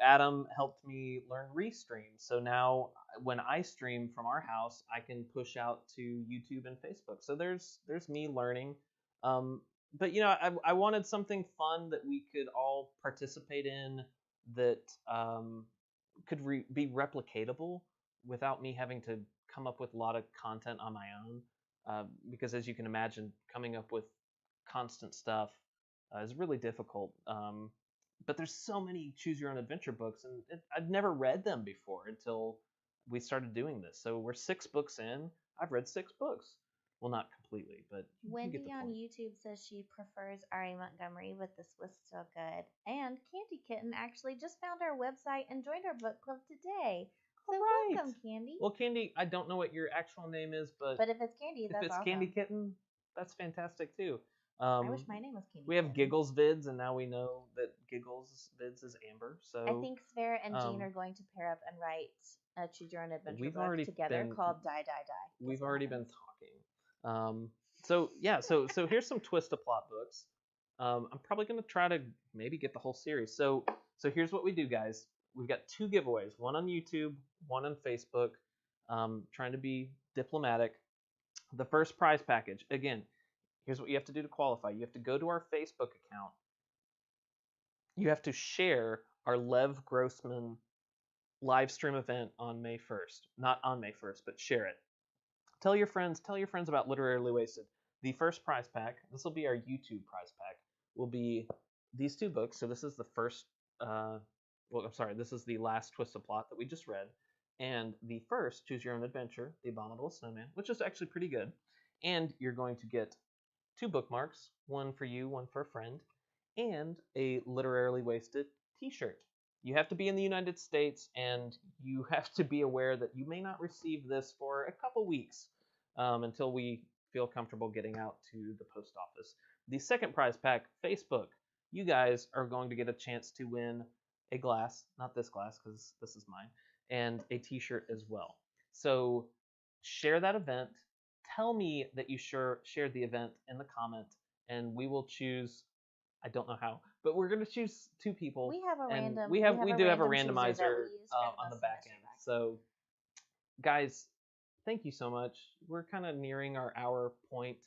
Adam helped me learn Restream. So now when I stream from our house, I can push out to YouTube and Facebook. So there's me learning. But, I wanted something fun that we could all participate in that could be replicatable without me having to come up with a lot of content on my own. Because as you can imagine, coming up with constant stuff is really difficult. But there's so many Choose Your Own Adventure books, and I'd never read them before until we started doing this. So we're 6 books in. I've read 6 books. Well, not completely, but Wendy you get the on point. YouTube says she prefers R.A. Montgomery, but this was still good. And Candy Kitten actually just found our website and joined our book club today. So welcome, Candy. Well, Candy, I don't know what your actual name is, but if it's Candy, that's awesome. Candy Kitten, that's fantastic too. I wish my name was Candy. We have Giggles Vids, and now we know that Giggles Vids is Amber. So I think Svera and Jean are going to pair up and write a Choose Your Own Adventure book together called Die, Die, Die. We've already been talking. So here's some Twist-a-Plot books. I'm probably going to try to maybe get the whole series. So here's what we do, guys. We've got 2 giveaways, one on YouTube, one on Facebook. Trying to be diplomatic. The first prize package, again, here's what you have to do to qualify. You have to go to our Facebook account. You have to share our Lev Grossman live stream event on May 1st. Not on May 1st, but share it. Tell your friends about Literarily Wasted. The first prize pack, this will be our YouTube prize pack. will be these two books. So this is the first, this is the last twist of plot that we just read. And the first, Choose Your Own Adventure, The Abominable Snowman, which is actually pretty good. And you're going to get 2 bookmarks, one for you, one for a friend, and a Literarily Wasted t-shirt. You have to be in the United States, and you have to be aware that you may not receive this for a couple weeks until we feel comfortable getting out to the post office. The second prize pack, Facebook. You guys are going to get a chance to win a glass, not this glass because this is mine, and a t-shirt as well. So share that event. Tell me that you shared the event in the comment, and we will choose. I don't know how, but we're going to choose 2 people. We have a and random. We do have a randomizer on the back end. So, guys, thank you so much. We're kind of nearing our hour point.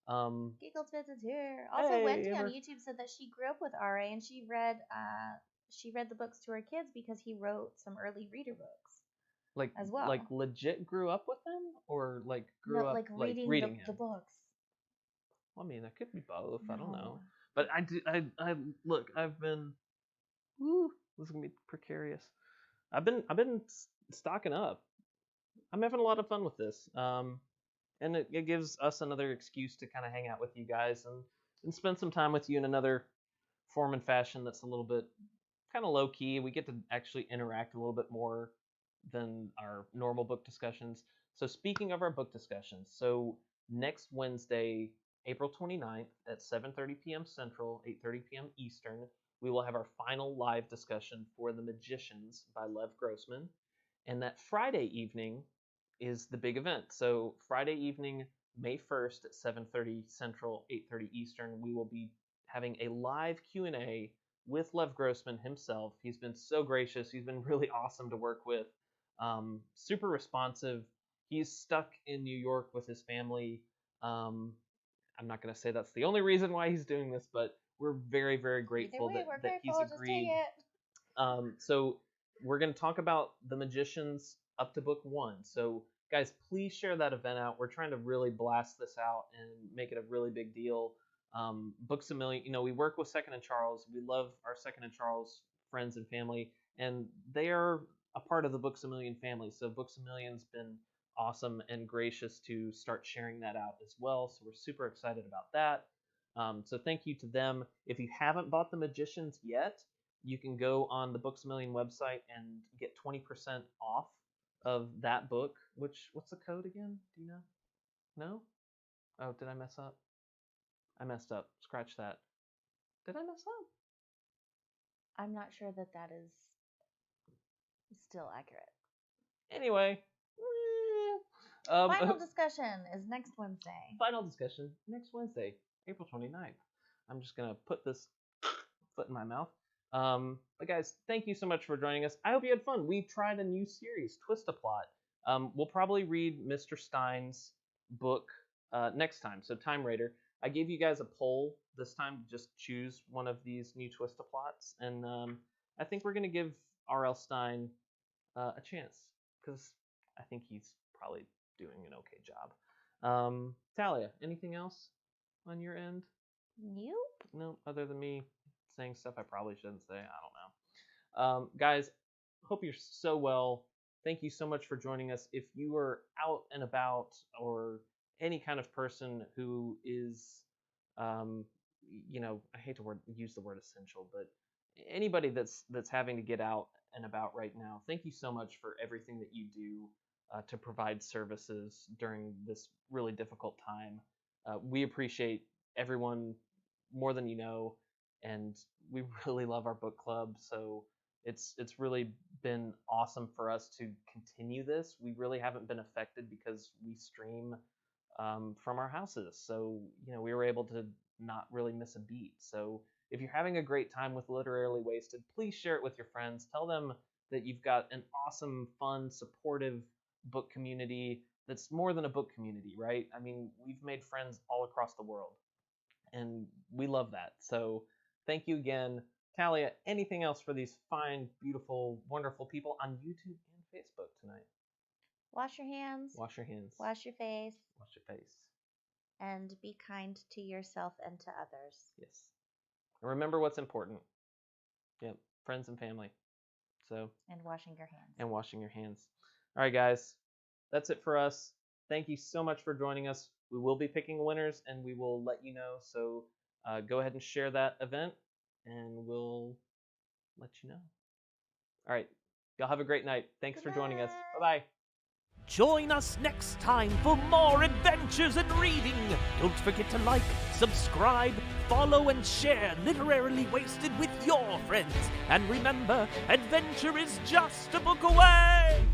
Gigglesbits is here. Also, Hey, Wendy on YouTube said that she grew up with RA and she read the books to her kids because he wrote some early reader books. Like as well. Like legit grew up with him, or like grew up like reading the books. Well, I mean, that could be both. No. I don't know. But I look. I've been. Woo, this is gonna be precarious. I've been stocking up. I'm having a lot of fun with this. And it gives us another excuse to kind of hang out with you guys and spend some time with you in another form and fashion that's a little bit kind of low key. We get to actually interact a little bit more than our normal book discussions. So speaking of our book discussions, so next Wednesday, April 29th at 7:30 p.m. Central, 8:30 p.m. Eastern, we will have our final live discussion for The Magicians by Lev Grossman. And that Friday evening is the big event. So Friday evening, May 1st at 7:30 Central, 8:30 Eastern, we will be having a live Q&A with Lev Grossman himself. He's been so gracious. He's been really awesome to work with. Super responsive. He's stuck in New York with his family. I'm not going to say that's the only reason why he's doing this, but we're very, very grateful that he's agreed. So we're going to talk about The Magicians up to book 1. So guys, please share that event out. We're trying to really blast this out and make it a really big deal. Books a Million, we work with Second and Charles. We love our Second and Charles friends and family, and they are a part of the Books a Million family. So Books a Million's been awesome and gracious to start sharing that out as well. So we're super excited about that. So thank you to them. If you haven't bought The Magicians yet, you can go on the Books a Million website and get 20% off of that book. What's the code again? Do you know? No? Oh, did I mess up? I messed up. Scratch that. Did I mess up? I'm not sure that is still accurate. Anyway. Final discussion is next Wednesday. Final discussion next Wednesday, April 29th. I'm just going to put this foot in my mouth. But guys, thank you so much for joining us. I hope you had fun. We tried a new series, Twist a Plot. We'll probably read Mr. Stein's book next time, so Time Raider. I gave you guys a poll this time to just choose one of these new Twist a Plots, and I think we're going to give R.L. Stine a chance, because I think he's probably doing an okay job. Talia, anything else on your end? Nope. No, other than me saying stuff I probably shouldn't say. I don't know. Guys, hope you're so well. Thank you so much for joining us. If you are out and about, or any kind of person who is, I hate to use the word essential, but anybody that's having to get out and about right now, thank you so much for everything that you do to provide services during this really difficult time. We appreciate everyone more than you know, and we really love our book club. So it's really been awesome for us to continue this. We really haven't been affected because we stream from our houses. So, we were able to not really miss a beat. So if you're having a great time with Literarily Wasted, please share it with your friends. Tell them that you've got an awesome, fun, supportive book community that's more than a book community, right? I mean, we've made friends all across the world, and we love that. So thank you again. Talia, anything else for these fine, beautiful, wonderful people on YouTube and Facebook tonight? Wash your hands. Wash your hands. Wash your face. Wash your face. And be kind to yourself and to others. Yes. And remember what's important. Yep, friends and family. So. And washing your hands. And washing your hands. All right, guys. That's it for us. Thank you so much for joining us. We will be picking winners, and we will let you know. So go ahead and share that event, and we'll let you know. All right. Y'all have a great night. Thanks for joining us. Bye-bye. Join us next time for more adventures and reading. Don't forget to like, subscribe, follow, and share Literarily Wasted with your friends. And remember, adventure is just a book away.